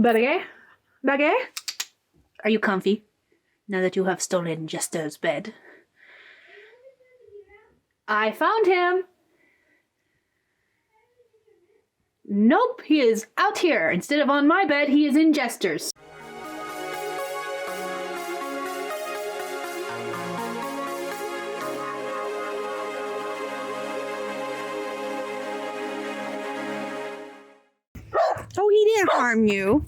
Baggy? Baggy? Are you comfy now that you have stolen Jester's bed? I found him! Nope, he is out here. Instead of on my bed, he is in Jester's. Oh, he didn't harm you.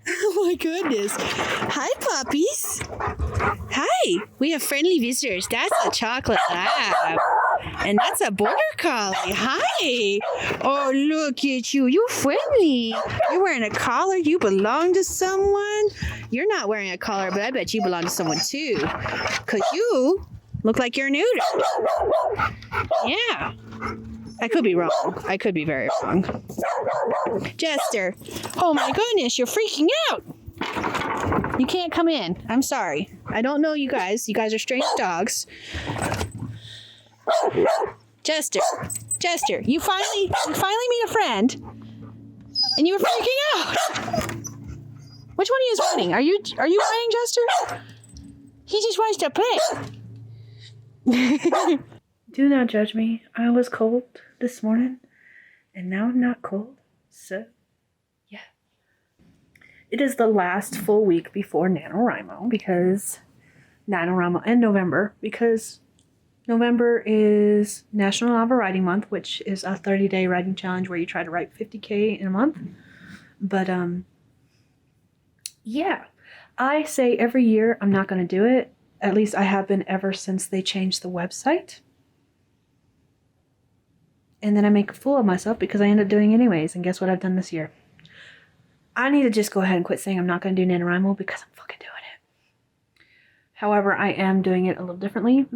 Oh my goodness. Hi, puppies. Hi. We have friendly visitors. That's a chocolate lab. And that's a border collie. Hi. Oh, look at you. You're friendly. You're wearing a collar. You belong to someone. You're not wearing a collar, but I bet you belong to someone too. Because you look like you're neuter. Yeah. I could be wrong. I could be very wrong. Jester. Oh my goodness, you're freaking out. You can't come in. I'm sorry. I don't know you guys. You guys are strange dogs. Jester. Jester, you finally meet a friend. And you were freaking out. Which one of you is running? Are you running, Jester? He just wants to play. Do not judge me. I was cold this morning, and now I'm not cold. So, yeah. It is the last full week before NaNoWriMo, because NaNoWriMo and November, because November is National Novel Writing Month, which is a 30-day writing challenge where you try to write 50K in a month. But, yeah. I say every year I'm not going to do it. At least I have been ever since they changed the website. And then I make a fool of myself because I end up doing it anyways. And guess what I've done this year? I need to just go ahead and quit saying I'm not going to do NaNoWriMo because I'm fucking doing it. However, I am doing it a little differently.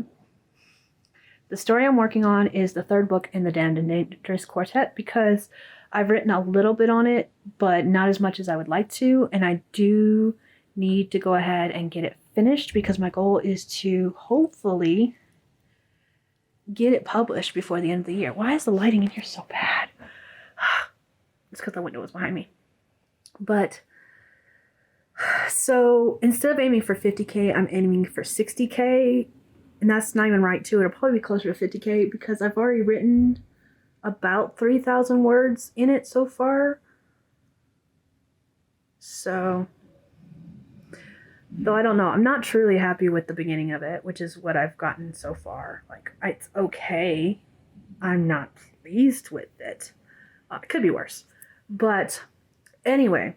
The story I'm working on is the third book in the Damned and Dangerous Quartet because I've written a little bit on it, but not as much as I would like to. And I do need to go ahead and get it finished because my goal is to hopefully get it published before the end of the year. Why is the lighting in here so bad? It's because the window was behind me. But, so instead of aiming for 50K, I'm aiming for 60K. And that's not even right, too. It'll probably be closer to 50K because I've already written about 3,000 words in it so far. So, though I don't know. I'm not truly happy with the beginning of it, which is what I've gotten so far. Like, it's okay. I'm not pleased with it. It could be worse. But, anyway.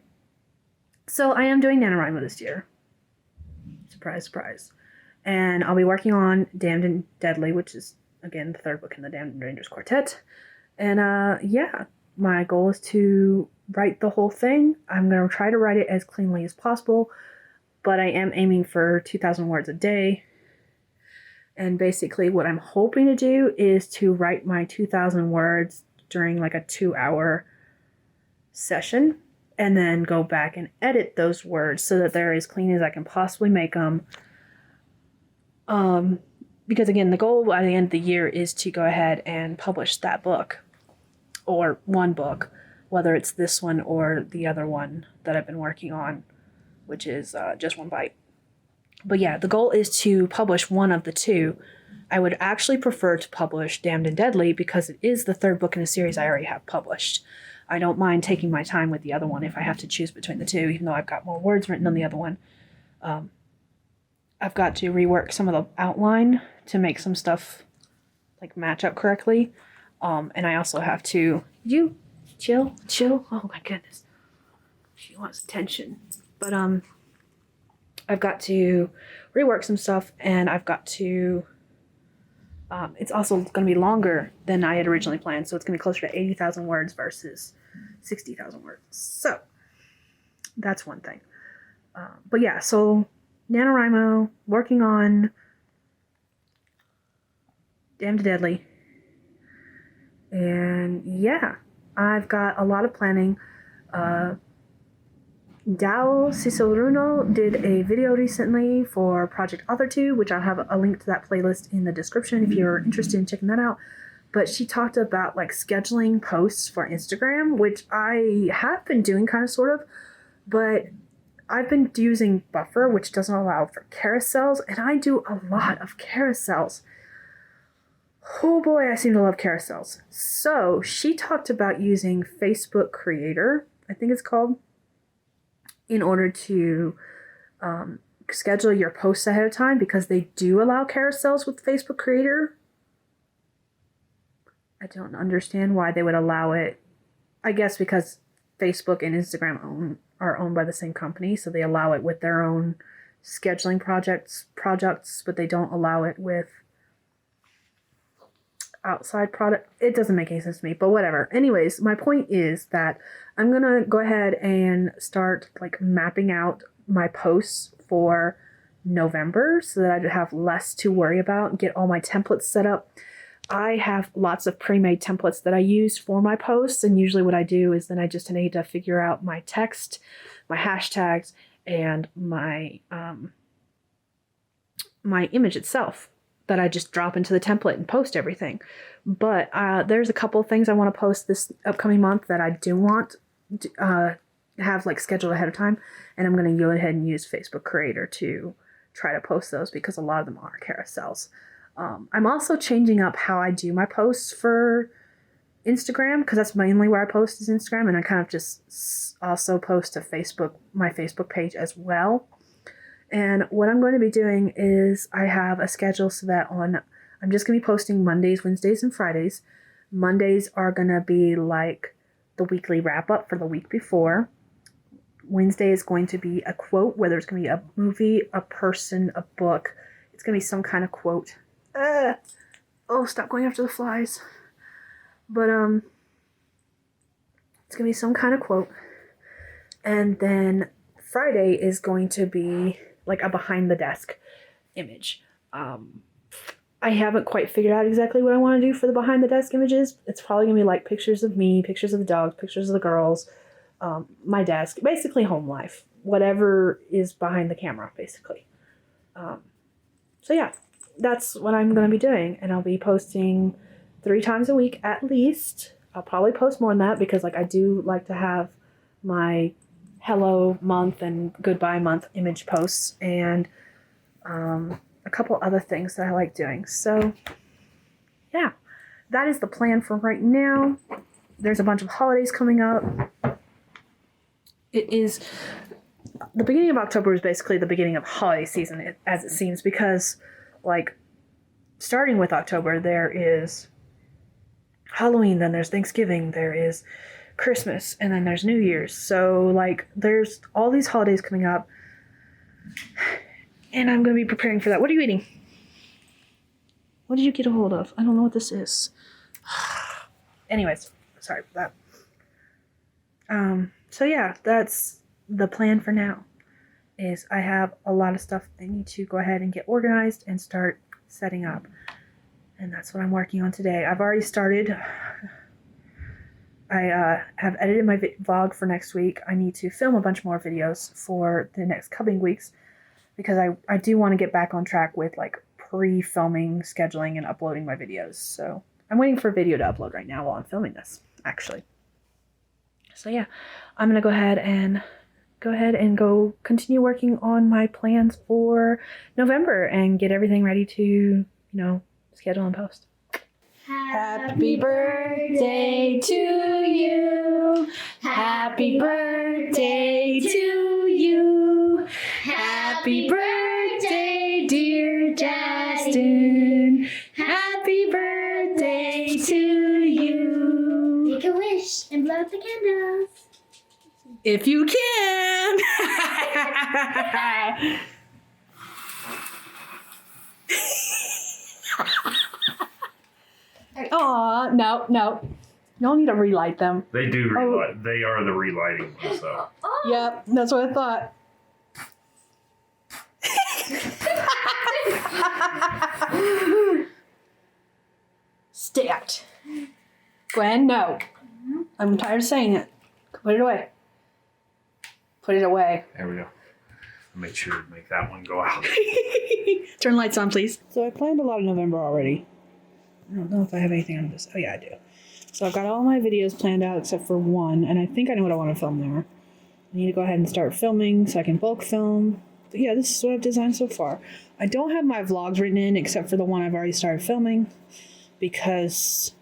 So, I am doing NaNoWriMo this year. Surprise, surprise. And I'll be working on Damned and Deadly, which is, again, the third book in the Damned and Dangerous Quartet. And, yeah. My goal is to write the whole thing. I'm going to try to write it as cleanly as possible. But I am aiming for 2,000 words a day. And basically what I'm hoping to do is to write my 2,000 words during like a 2-hour session. And then go back and edit those words so that they're as clean as I can possibly make them. Because again, the goal by the end of the year is to go ahead and publish that book. Or one book. Whether it's this one or the other one that I've been working on. Which is Just One Bite. But yeah, the goal is to publish one of the two. I would actually prefer to publish Damned and Deadly because it is the third book in a series I already have published. I don't mind taking my time with the other one if I have to choose between the two, even though I've got more words written on the other one. I've got to rework some of the outline to make some stuff like match up correctly. And I also have to... You chill. Oh my goodness. She wants attention. But, I've got to rework some stuff, and I've got to, it's also going to be longer than I had originally planned, so it's going to be closer to 80,000 words versus 60,000 words. So, that's one thing. But yeah, so, NaNoWriMo, working on Damned to Deadly. And, yeah, I've got a lot of planning. Dao Ciceruno did a video recently for Project AuthorTube, which I'll have a link to that playlist in the description if you're interested in checking that out. but she talked about like scheduling posts for Instagram, which I have been doing kind of sort of, but I've been using Buffer, which doesn't allow for carousels, and I do a lot of carousels. Oh boy, I seem to love carousels. So she talked about using Facebook Creator, I think it's called, in order to schedule your posts ahead of time, because they do allow carousels with Facebook Creator. I don't understand why they would allow it. I guess because Facebook and Instagram are owned by the same company, so they allow it with their own scheduling projects, but they don't allow it with outside product. It doesn't make any sense to me, but whatever. Anyways, my point is that I'm gonna go ahead and start like mapping out my posts for November so that I'd have less to worry about and get all my templates set up. I have lots of pre-made templates that I use for my posts, and usually what I do is then I just need to figure out my text, my hashtags, and my my image itself that I just drop into the template and post everything. But there's a couple of things I want to post this upcoming month that I do want to have like scheduled ahead of time, and I'm going to go ahead and use Facebook Creator to try to post those because a lot of them are carousels. I'm also changing up how I do my posts for Instagram, because that's mainly where I post is Instagram, and I kind of just also post to Facebook, my Facebook page as well. And what I'm going to be doing is I have a schedule so that I'm just going to be posting Mondays, Wednesdays, and Fridays. Mondays are going to be like the weekly wrap up for the week before. Wednesday is going to be a quote, whether it's going to be a movie, a person, a book. It's going to be some kind of quote. Oh, stop going after the flies. But it's going to be some kind of quote. And then Friday is going to be like a behind the desk image. I haven't quite figured out exactly what I want to do for the behind the desk images. It's probably going to be like pictures of me, pictures of the dogs, pictures of the girls, my desk, basically home life, whatever is behind the camera, basically. So yeah, that's what I'm going to be doing, and I'll be posting 3 times a week at least. I'll probably post more than that because like I do like to have my hello month and goodbye month image posts, and a couple other things that I like doing. So yeah, that is the plan for right now. There's a bunch of holidays coming up. It is the beginning of October is basically the beginning of holiday season, as it seems, because like starting with October, there is Halloween, then there's Thanksgiving, there is Christmas, and then there's New Year's. So like there's all these holidays coming up, and I'm going to be preparing for that. What are you eating? What did you get a hold of? I don't know what this is. Anyways, sorry for that. So yeah, that's the plan for now. Is I have a lot of stuff I need to go ahead and get organized and start setting up. And that's what I'm working on today. I've already started. I have edited my vlog for next week. I need to film a bunch more videos for the next coming weeks because I do want to get back on track with like pre-filming, scheduling, and uploading my videos. So I'm waiting for a video to upload right now while I'm filming this, actually. So yeah, I'm going to go ahead and continue working on my plans for November and get everything ready to, schedule and post. Happy birthday to you. Happy birthday to you. Happy birthday, dear Justin. Happy birthday to you. Make a wish and blow out the candles. If you can. Aw, no. You don't need to relight them. They do relight. They are the relighting ones, though. Oh. Yep, that's what I thought. Stat. Gwen, no. I'm tired of saying it. Put it away. Put it away. There we go. Make sure to make that one go out. Turn lights on, please. So I planned a lot of November already. I don't know if I have anything on this. Oh yeah, I do. So I've got all my videos planned out except for one, and I think I know what I want to film there. I need to go ahead and start filming so I can bulk film. But yeah, this is what I've designed so far. I don't have my vlogs written in except for the one I've already started filming, because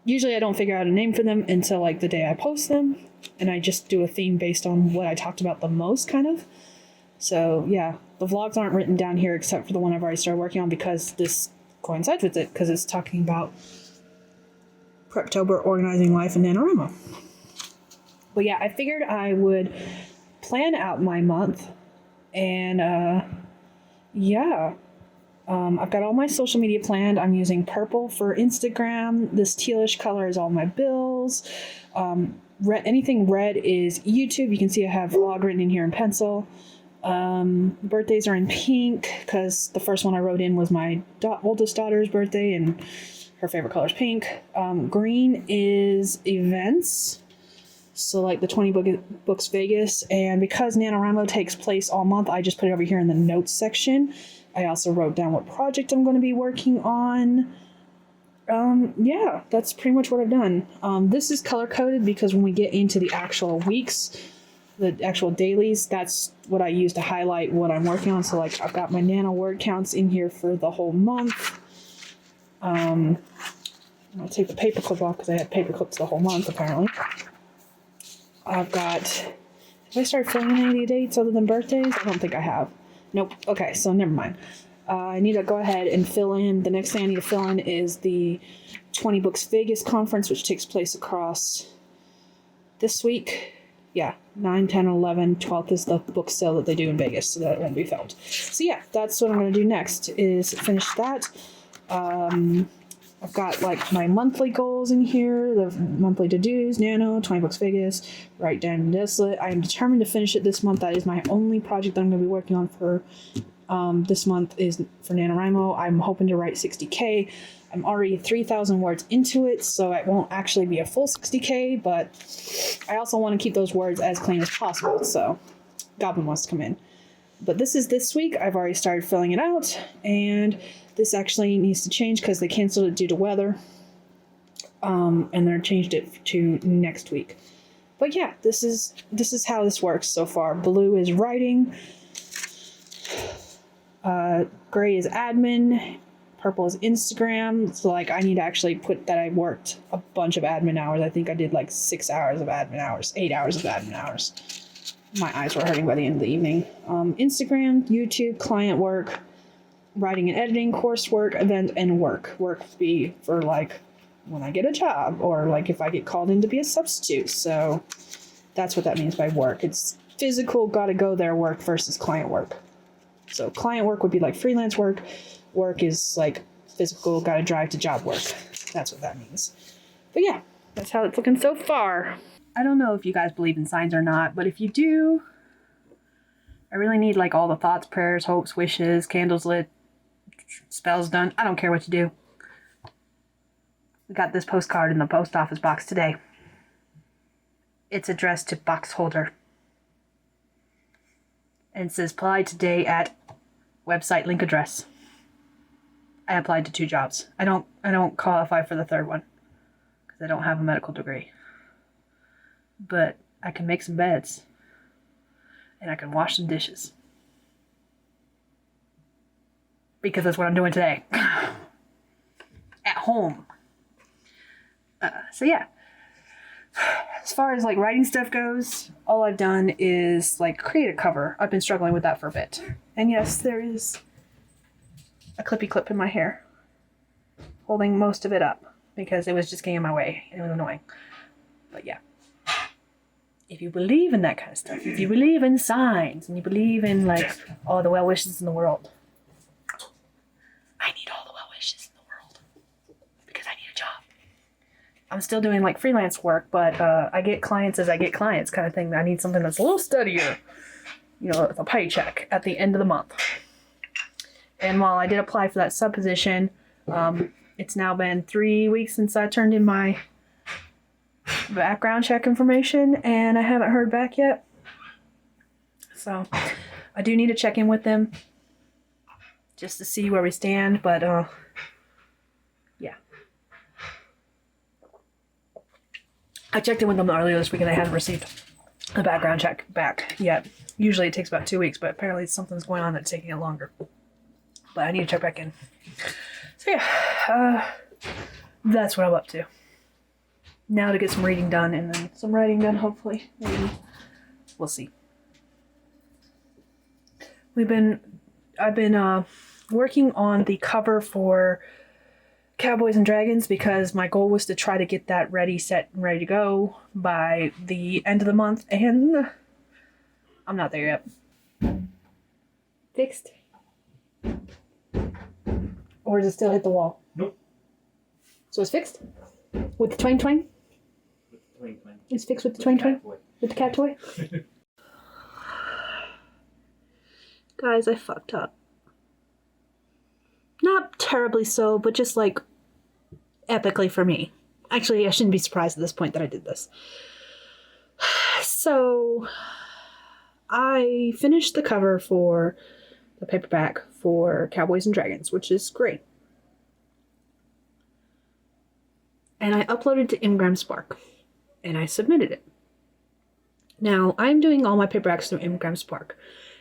usually I don't figure out a name for them until like the day I post them, and I just do a theme based on what I talked about the most, kind of. So yeah, the vlogs aren't written down here except for the one I've already started working on, because this coincides with it, because it's talking about Preptober, organizing life in NaNoWriMo. But yeah, I figured I would plan out my month, and yeah, I've got all my social media planned. I'm using purple for Instagram. This tealish color is all my bills. Anything red is YouTube. You can see I have vlog written in here in pencil. Birthdays are in pink because the first one I wrote in was my oldest daughter's birthday, and her favorite color is pink. Green is events. So like the 20 Books Vegas, and because NaNoWriMo takes place all month, I just put it over here in the notes section. I also wrote down what project I'm going to be working on. Yeah, that's pretty much what I've done. This is color coded because when we get into the actual weeks, the actual dailies, that's what I use to highlight what I'm working on. So like I've got my nano word counts in here for the whole month. I'm going to take the paper clip off because I had paper clips the whole month apparently. I've got, have I started filling in any of the dates other than birthdays? I don't think I have. Nope. Okay, so never mind. I need to go ahead and fill in. The next thing I need to fill in is the 20 Books Vegas conference, which takes place across this week. Yeah, 9, 10, 11, 12th is the book sale that they do in Vegas, so that won't be filmed. So yeah, that's what I'm going to do next, is finish that. I've got like my monthly goals in here, the monthly to-dos, Nano, 20 Books Vegas, write down Desolate. I am determined to finish it this month. That is my only project that I'm going to be working on for this month is for NaNoWriMo. I'm hoping to write 60K. I'm already 3,000 words into it, so it won't actually be a full 60K, but I also want to keep those words as clean as possible, so Goblin wants to come in. But this is this week. I've already started filling it out, and this actually needs to change because they canceled it due to weather, and they're changed it to next week. But yeah, this is how this works so far. Blue is writing, gray is admin, purple is Instagram. So like I need to actually put that I worked a bunch of admin hours. I think I did like 6 hours of admin hours, 8 hours of admin hours. My eyes were hurting by the end of the evening. Instagram, YouTube, client work, writing and editing, coursework, event, and work. Work would be for like when I get a job or like if I get called in to be a substitute. So that's what that means by work. It's physical, gotta go there work versus client work. So client work would be like freelance work. Work is like physical, gotta drive to job work. That's what that means. But yeah, that's how it's looking so far. I don't know if you guys believe in signs or not, but if you do, I really need like all the thoughts, prayers, hopes, wishes, candles lit, spells done. I don't care what you do. We got this postcard in the post office box today. It's addressed to box holder. And it says apply today at website link address. I applied to 2 jobs. I don't qualify for the third one because I don't have a medical degree. But I can make some beds and I can wash some dishes. Because that's what I'm doing today. At home. So yeah. As far as like writing stuff goes, all I've done is like create a cover. I've been struggling with that for a bit. And yes, there is a clippy clip in my hair holding most of it up because it was just getting in my way. It was annoying. But yeah. If you believe in that kind of stuff, if you believe in signs and you believe in like all the well wishes in the world, I need all the well wishes in the world because I need a job. I'm still doing like freelance work, but I get clients as I get clients kind of thing. I need something that's a little steadier, you know, a paycheck at the end of the month. And while I did apply for that sub position, it's now been 3 weeks since I turned in my background check information and I haven't heard back yet. So I do need to check in with them just to see where we stand, but I checked in with them earlier this week and they hadn't received a background check back yet. Usually it takes about 2 weeks, but apparently something's going on that's taking it longer. But I need to check back in. So yeah, that's what I'm up to. Now to get some reading done and then some writing done, hopefully. Maybe. We'll see. I've been working on the cover for Cowboys and Dragons because my goal was to try to get that ready, set, and ready to go by the end of the month, and I'm not there yet. Fixed? Or does it still hit the wall? Nope. So it's fixed? With the twang twang? With the twang twang. It's fixed with the twang twang? With the cat toy? Guys, I fucked up. Not terribly so, but just like epically for me. Actually, I shouldn't be surprised at this point that I did this. So, I finished the cover for the paperback for Cowboys and Dragons, which is great. And I uploaded to Ingram Spark, and I submitted it. Now, I'm doing all my paperbacks through Ingram Spark.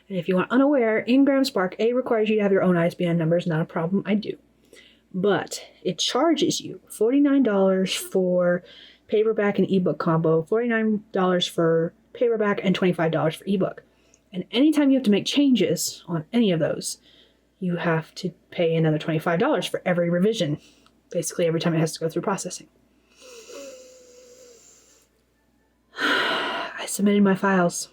And if you are unaware, Ingram Spark, A, requires you to have your own ISBN numbers, not a problem, I do. But it charges you $49 for paperback and ebook combo, $49 for paperback, and $25 for ebook. And anytime you have to make changes on any of those, you have to pay another $25 for every revision. Basically, every time it has to go through processing. I submitted my files.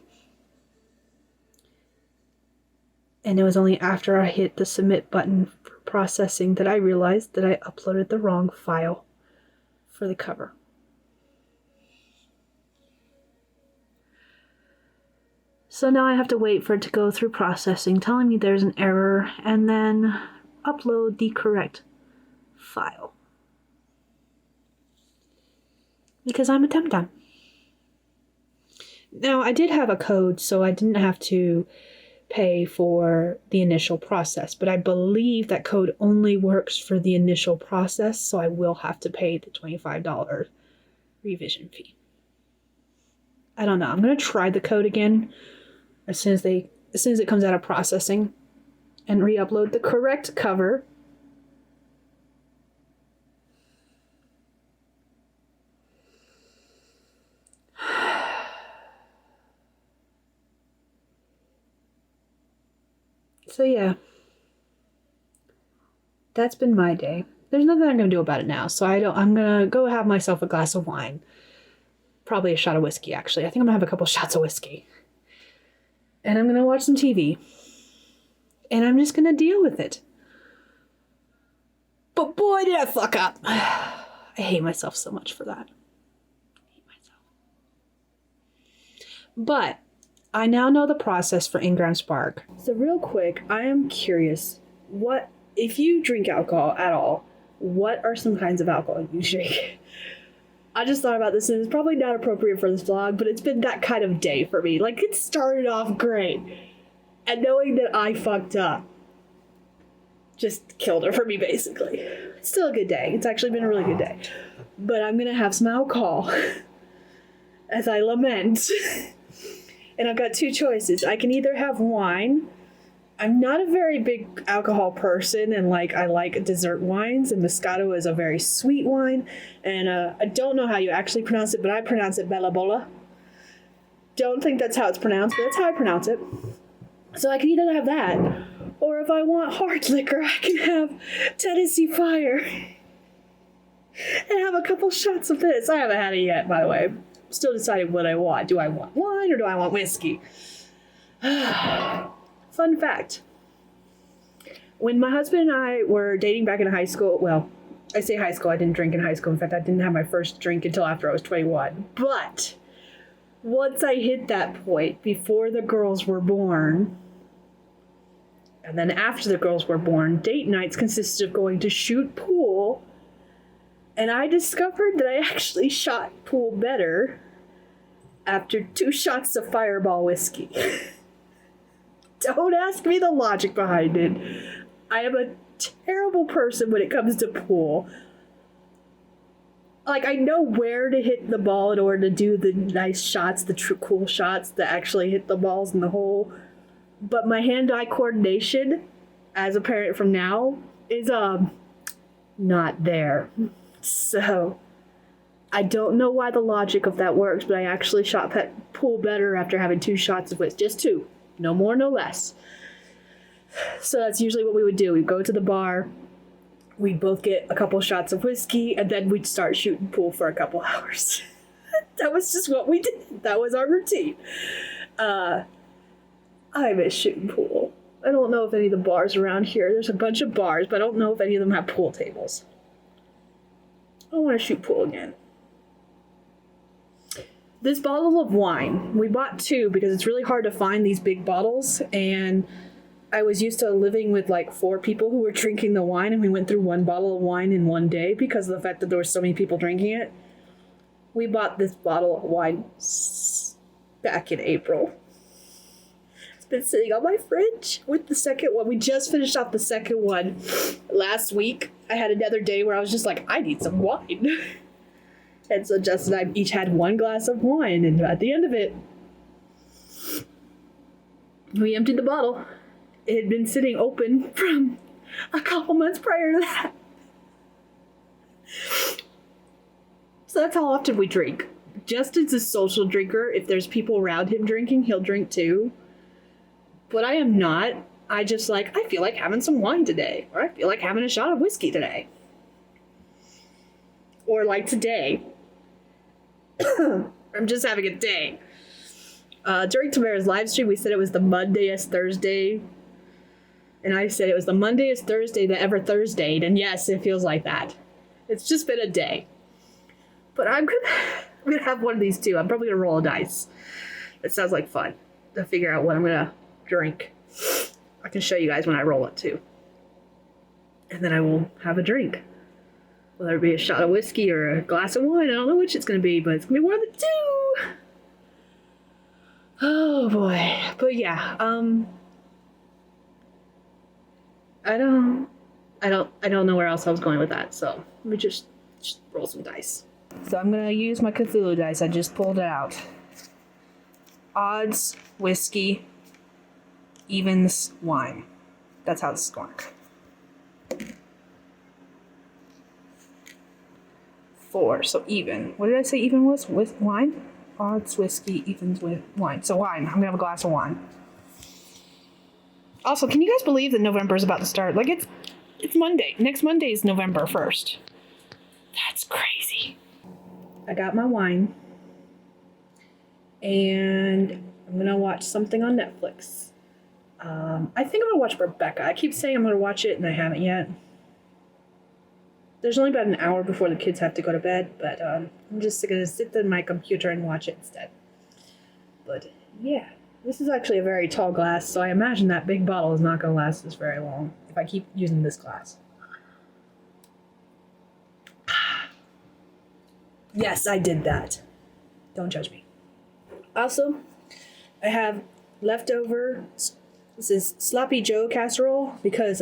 And it was only after I hit the submit button for processing that I realized that I uploaded the wrong file for the cover. So now I have to wait for it to go through processing, telling me there's an error, and then upload the correct file. Because I'm a dum-dum. Now, I did have a code, so I didn't have to pay for the initial process, but I believe that code only works for the initial process, so I will have to pay the $25 revision fee. I don't know. I'm going to try the code again as soon as it comes out of processing and re-upload the correct cover. So yeah, that's been my day. There's nothing I'm going to do about it now, so I'm going to go have myself a glass of wine. Probably a shot of whiskey, actually. I think I'm going to have a couple shots of whiskey. And I'm going to watch some TV. And I'm just going to deal with it. But boy, did I fuck up. I hate myself so much for that. I hate myself. But I now know the process for Ingram Spark. So real quick, I am curious, if you drink alcohol at all, what are some kinds of alcohol you drink? I just thought about this, and it's probably not appropriate for this vlog, but it's been that kind of day for me. Like, it started off great, and knowing that I fucked up just killed her for me, basically. It's still a good day. It's actually been a really good day. But I'm gonna have some alcohol as I lament. And I've got two choices. I can either have wine. I'm not a very big alcohol person, and I like dessert wines, and Moscato is a very sweet wine. And I don't know how you actually pronounce it, but I pronounce it Bella Bola. Don't think that's how it's pronounced, but that's how I pronounce it. So I can either have that, or if I want hard liquor, I can have Tennessee Fire. And have a couple shots of this. I haven't had it yet, by the way. Still deciding what I want. Do I want wine or do I want whiskey? Fun fact. When my husband and I were dating back in high school, well, I say high school, I didn't drink in high school. In fact, I didn't have my first drink until after I was 21. But once I hit that point, before the girls were born, and then after the girls were born, date nights consisted of going to shoot pool. And I discovered that I actually shot pool better after 2 shots of Fireball whiskey. Don't ask me the logic behind it. I am a terrible person when it comes to pool. like, I know where to hit the ball in order to do the nice shots, the cool shots that actually hit the balls in the hole. But my hand-eye coordination, as a parent from now, is not there. So I don't know why the logic of that works, but I actually shot pool better after having 2 shots of whiskey. Just 2. No more, no less. So that's usually what we would do. We'd go to the bar, we'd both get a couple shots of whiskey, and then we'd start shooting pool for a couple hours. That was just what we did. That was our routine. I miss shooting pool. I don't know if any of the bars around here, there's a bunch of bars, but I don't know if any of them have pool tables. I want to shoot pool again. This bottle of wine, we bought 2 because it's really hard to find these big bottles, and I was used to living with like 4 people who were drinking the wine, and we went through 1 bottle of wine in one day because of the fact that there were so many people drinking it. We bought this bottle of wine back in April. It's been sitting on my fridge with the second one. We just finished off the second one last week. I had another day where I was just like, I need some wine. And so Justin and I each had 1 glass of wine, and at the end of it, we emptied the bottle. It had been sitting open from a couple months prior to that. So that's how often we drink. Justin's a social drinker. If there's people around him drinking, he'll drink too. But I am not. I just I feel like having some wine today. Or I feel like having a shot of whiskey today. Or like today. I'm just having a day. During Tamara's live stream, we said it was the Mondayest Thursday. And I said it was the Mondayest Thursday that ever Thursdayed. And yes, it feels like that. It's just been a day. But I'm gonna have one of these too. I'm probably gonna roll a dice. It sounds like fun to figure out what I'm gonna drink. I can show you guys when I roll it too. And then I will have a drink. Whether it be a shot of whiskey or a glass of wine, I don't know which it's gonna be, but it's gonna be one of the 2. Oh boy. But yeah, I don't know where else I was going with that, so let me just roll some dice. So I'm gonna use my Cthulhu dice. I just pulled it out. Odds, whiskey, evens, wine. That's how this is going. 4, so even. What did I say even was? With wine? Odds, whiskey, evens with wine. So wine. I'm gonna have a glass of wine. Also, can you guys believe that November is about to start? Like, it's Monday. Next Monday is November 1st. That's crazy. I got my wine. And I'm gonna watch something on Netflix. I think I'm gonna watch Rebecca. I keep saying I'm gonna watch it, and I haven't yet. There's only about an hour before the kids have to go to bed, but I'm just gonna sit in my computer and watch it instead. But yeah, this is actually a very tall glass, so I imagine that big bottle is not gonna last us very long if I keep using this glass. Yes, I did that. Don't judge me. Also, I have leftover, this is Sloppy Joe casserole, because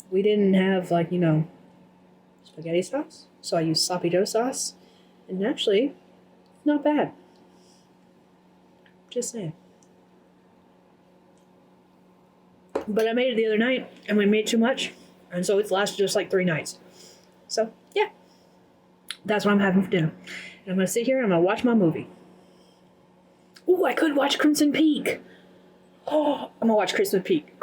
we didn't have, spaghetti sauce. So I used Sloppy Joe sauce. And actually, not bad. Just saying. But I made it the other night, and we made too much. And so it's lasted just 3 nights. So, yeah. That's what I'm having for dinner. And I'm going to sit here and I'm going to watch my movie. Ooh, I could watch Crimson Peak. Oh, I'm going to watch Christmas Peak.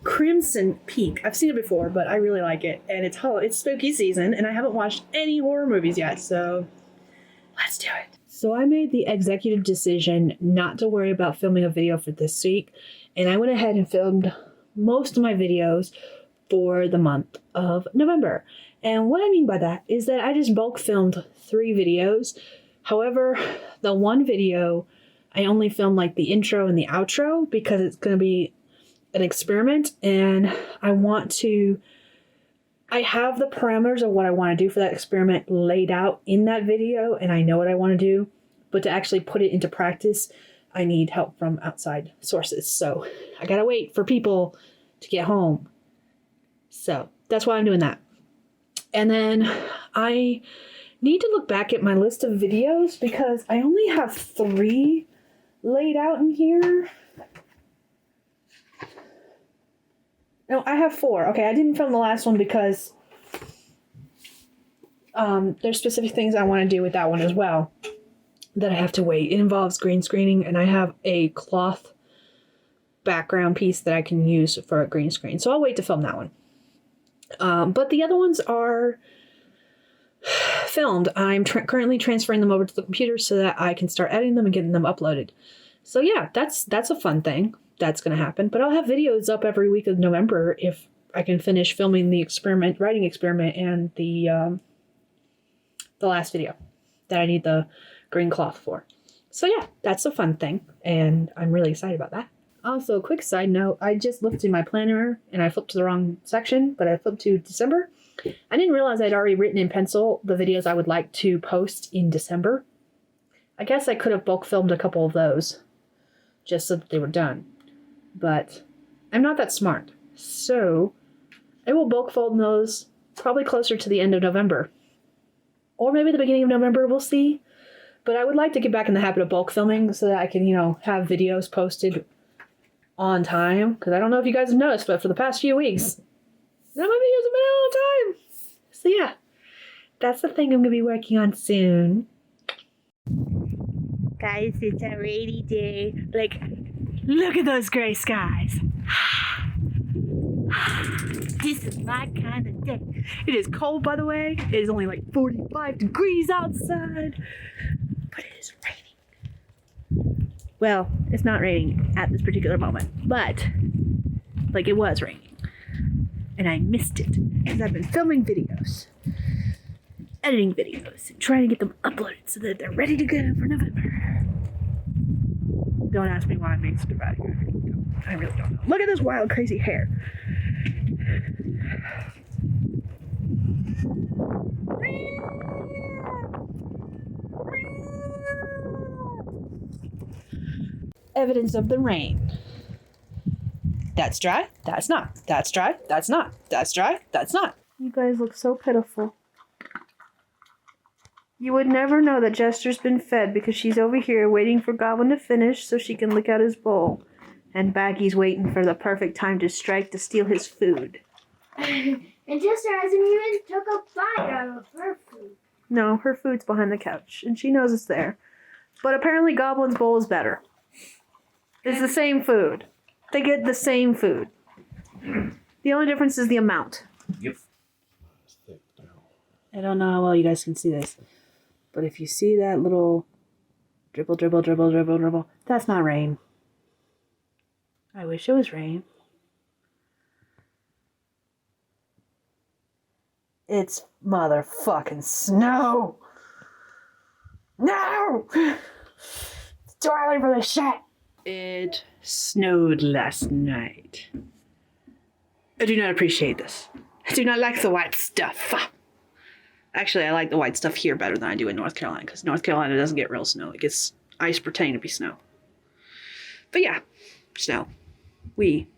Crimson Peak. I've seen it before, but I really like it. And it's spooky season, and I haven't watched any horror movies yet, so let's do it. So I made the executive decision not to worry about filming a video for this week, and I went ahead and filmed most of my videos for the month of November. And what I mean by that is that I just bulk filmed 3 videos. However, the one video, I only filmed the intro and the outro because it's going to be an experiment, and I have the parameters of what I want to do for that experiment laid out in that video, and I know what I want to do, but to actually put it into practice, I need help from outside sources. So I gotta wait for people to get home. So that's why I'm doing that. And then I need to look back at my list of videos because I only have 3 laid out in here. No, I have 4. Okay, I didn't film the last one because there's specific things I want to do with that one as well that I have to wait. It involves green screening, and I have a cloth background piece that I can use for a green screen. So I'll wait to film that one. But the other ones are filmed. I'm currently transferring them over to the computer so that I can start editing them and getting them uploaded. So yeah, that's a fun thing that's going to happen. But I'll have videos up every week of November if I can finish filming the writing experiment, and the last video that I need the green cloth for. So yeah, that's a fun thing, and I'm really excited about that. Also, a quick side note, I just looked in my planner and I flipped to the wrong section, but I flipped to December. I didn't realize I'd already written in pencil the videos I would like to post in December. I guess I could have bulk filmed a couple of those just so that they were done, but I'm not that smart. So I will bulk film those probably closer to the end of November, or maybe the beginning of November, we'll see. But I would like to get back in the habit of bulk filming so that I can, have videos posted on time. Because I don't know if you guys have noticed, but for the past few weeks, my videos have been out on time. So yeah, that's the thing I'm going to be working on soon. Guys, it's a rainy day. Like, look at those gray skies. This is my kind of day. It is cold, by the way. It is only like 45 degrees outside, but it is raining. Well, it's not raining at this particular moment, but like it was raining. And I missed it because I've been filming videos, editing videos, and trying to get them uploaded so that they're ready to go for November. Don't ask me why I'm being so dramatic. I really don't know. Look at this wild, crazy hair. Evidence of the rain. That's dry. That's not. That's dry. That's not. That's dry. That's not. You guys look so pitiful. You would never know that Jester's been fed because she's over here waiting for Goblin to finish so she can lick out his bowl. And Baggy's waiting for the perfect time to strike to steal his food. And Jester hasn't even took a bite out of her food. No, her food's behind the couch, and she knows it's there. But apparently Goblin's bowl is better. It's the same food. They get the same food. The only difference is the amount. Yep. I don't know how well you guys can see this, but if you see that little dribble, dribble, dribble, dribble, dribble, that's not rain. I wish it was rain. It's motherfucking snow. No! It's too early for this shit. It snowed last night. I do not appreciate this. I do not like the white stuff. Actually, I like the white stuff here better than I do in North Carolina, because North Carolina doesn't get real snow. It gets ice pretending to be snow. But yeah, snow. We